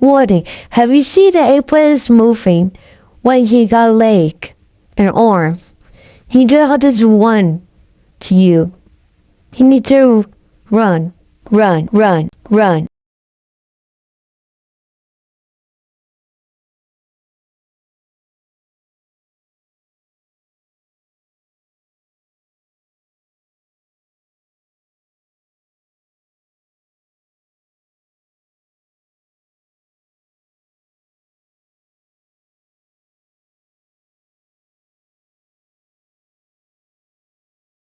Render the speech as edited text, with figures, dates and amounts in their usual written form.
Warning, have you seen the airplane is moving when he got a leg, an arm? He just run to you. He needs to run, run, run, run.